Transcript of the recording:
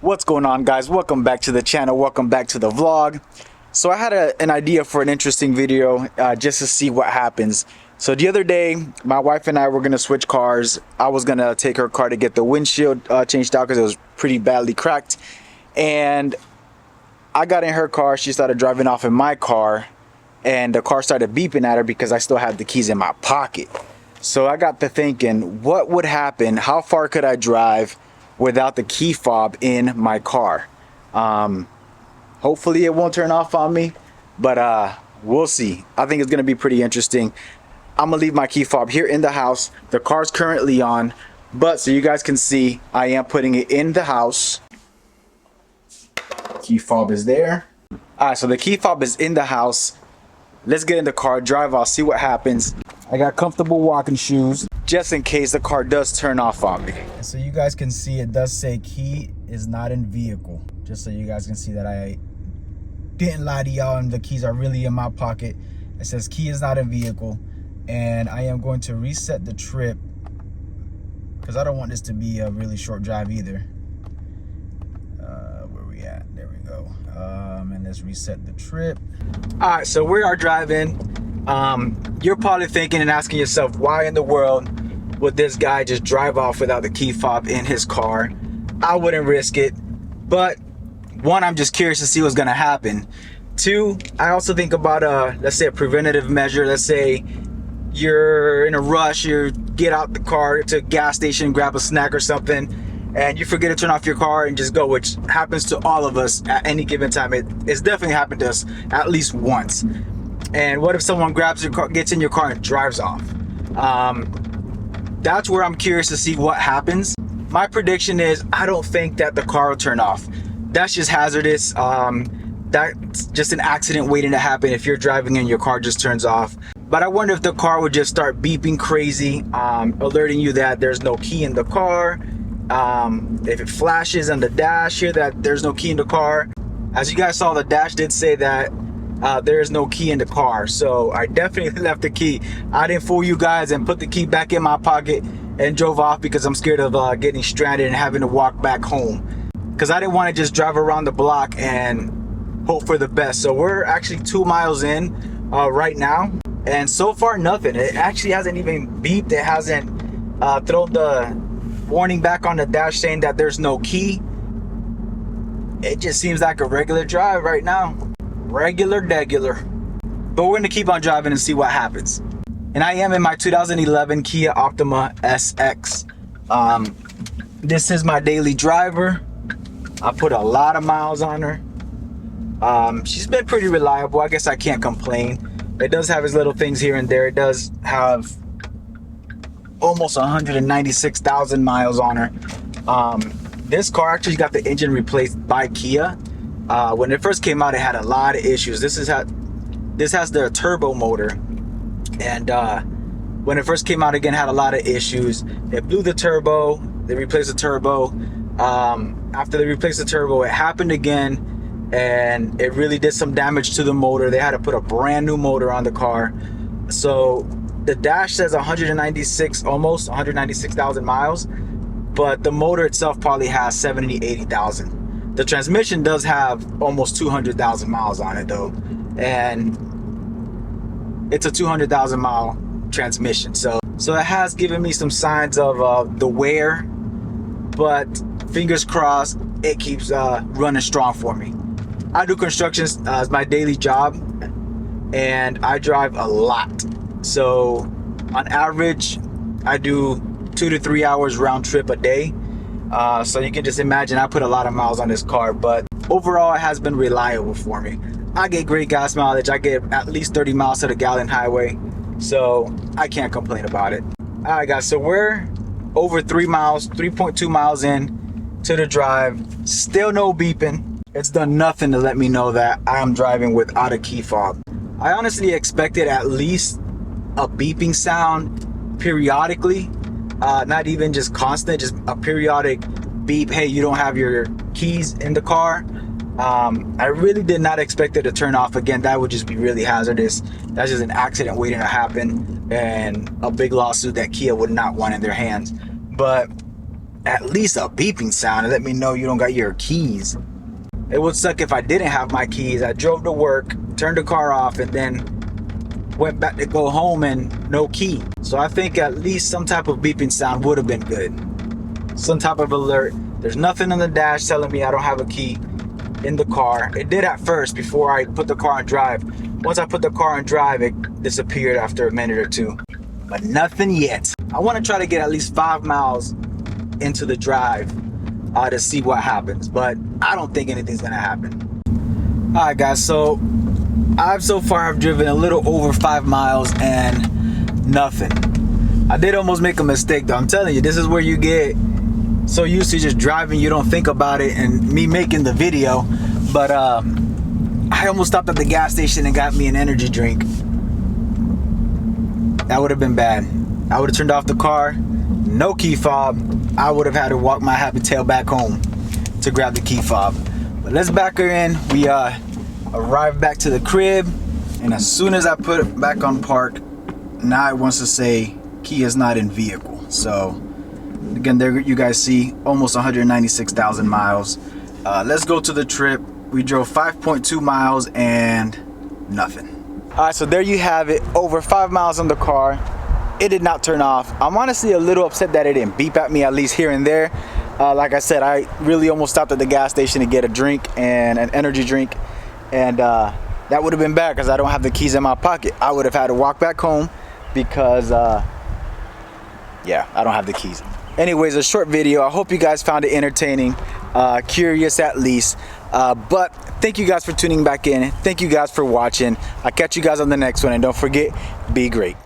What's going on, guys? Welcome back to the channel. Welcome back to the vlog. So I had an idea for an interesting video just to see what happens. So the other day, my wife and I were gonna switch cars. I was gonna take her car to get the windshield changed out because it was pretty badly cracked. And I got in her car. She started driving off in my car, and the car started beeping at her because I still had the keys in my pocket. So I got to thinking, what would happen? How far could I drive without the key fob in my car? Hopefully it won't turn off on me, but we'll see. I think it's gonna be pretty interesting. I'm gonna leave my key fob here in the house. The car's currently on, but so you guys can see, I am putting it in the house. Key fob is there. All right, so the key fob is in the house. Let's get in the car, drive off, see what happens. I got comfortable walking shoes just in case the car does turn off on me. So you guys can see it does say key is not in vehicle. Just so you guys can see that I didn't lie to y'all and the keys are really in my pocket. It says key is not in vehicle. And I am going to reset the trip because I don't want this to be a really short drive either. Where we at? There we go. And let's reset the trip. All right, so we are driving. You're probably thinking and asking yourself, why in the world would this guy just drive off without the key fob in his car? I wouldn't risk it. But one, I'm just curious to see what's gonna happen. Two, I also think about let's say a preventative measure. Let's say you're in a rush, you get out the car to a gas station, grab a snack or something, and you forget to turn off your car and just go, which happens to all of us at any given time. It's definitely happened to us at least once. And what if someone grabs your car, gets in your car and drives off? That's where I'm curious to see what happens. My prediction is I don't think that the car will turn off. That's just hazardous. That's just an accident waiting to happen if you're driving and your car just turns off. But I wonder if the car would just start beeping crazy, alerting you that there's no key in the car. If it flashes on the dash here that there's no key in the car. As you guys saw, the dash did say that there is no key in the car. So I definitely left the key. I didn't fool you guys and put the key back in my pocket and drove off because I'm scared of getting stranded and having to walk back home. Because I didn't want to just drive around the block and hope for the best. So we're actually 2 miles in right now. And so far, nothing. It actually hasn't even beeped. It hasn't thrown the warning back on the dash saying that there's no key. It just seems like a regular drive right now. Regular. But we're gonna keep on driving and see what happens. And I am in my 2011 Kia Optima SX. This is my daily driver. I put a lot of miles on her. She's been pretty reliable. I guess I can't complain. It does have its little things here and there. It does have almost 196,000 miles on her. This car actually got the engine replaced by Kia. When it first came out, it had a lot of issues. This has the turbo motor, and when it first came out, again, had a lot of issues. They blew the turbo. They replaced the turbo. After they replaced the turbo, it happened again, and it really did some damage to the motor. They had to put a brand new motor on the car. So the dash says 196, almost 196,000 miles, but the motor itself probably has 70, 80,000. The transmission does have almost 200,000 miles on it though, and it's a 200,000 mile transmission. So it has given me some signs of the wear, but fingers crossed it keeps running strong for me. I do construction as my daily job, and I drive a lot. So on average, I do 2 to 3 hours round trip a day. So you can just imagine I put a lot of miles on this car, but overall it has been reliable for me. I get great gas mileage. I get at least 30 miles to the gallon highway, so I can't complain about it. All right, guys, so we're over 3 miles, 3.2 miles in to the drive. Still no beeping. It's done nothing to let me know that I'm driving without a key fob. I honestly expected at least a beeping sound periodically, not even just constant, just a periodic beep. Hey, you don't have your keys in the car. I really did not expect it to turn off again. That would just be really hazardous. That's just an accident waiting to happen, and a big lawsuit that Kia would not want in their hands. But at least a beeping sound and let me know you don't got your keys. It would suck if I didn't have my keys. I drove to work, turned the car off, and then went back to go home and no key. So I think at least some type of beeping sound would have been good. Some type of alert. There's nothing on the dash telling me I don't have a key in the car. It did at first before I put the car on drive. Once I put the car on drive, it disappeared after a minute or two. But nothing yet. I want to try to get at least 5 miles into the drive to see what happens, but I don't think anything's gonna happen. All right, guys, so I've driven a little over 5 miles and nothing. I did almost make a mistake though. I'm telling you, this is where you get so used to just driving you don't think about it, and me making the video, but I almost stopped at the gas station and got me an energy drink. That would have been bad. I would have turned off the car, no key fob. I would have had to walk my happy tail back home to grab the key fob. But let's back her in. We arrived back to the crib, and as soon as I put it back on park, now it wants to say key is not in vehicle. So again, there you guys see almost 196,000 miles. Let's go to the trip. We drove 5.2 miles and nothing. All right, so there you have it. Over 5 miles on the car. It did not turn off. I'm honestly a little upset that it didn't beep at me, at least here and there. Like I said, I really almost stopped at the gas station to get a drink and an energy drink, and that would have been bad because I don't have the keys in my pocket. I would have had to walk back home because yeah, I don't have the keys. Anyways, a short video. I hope you guys found it entertaining, curious at least, but thank you guys for tuning back in. Thank you guys for watching. I'll catch you guys on the next one, and don't forget, be great.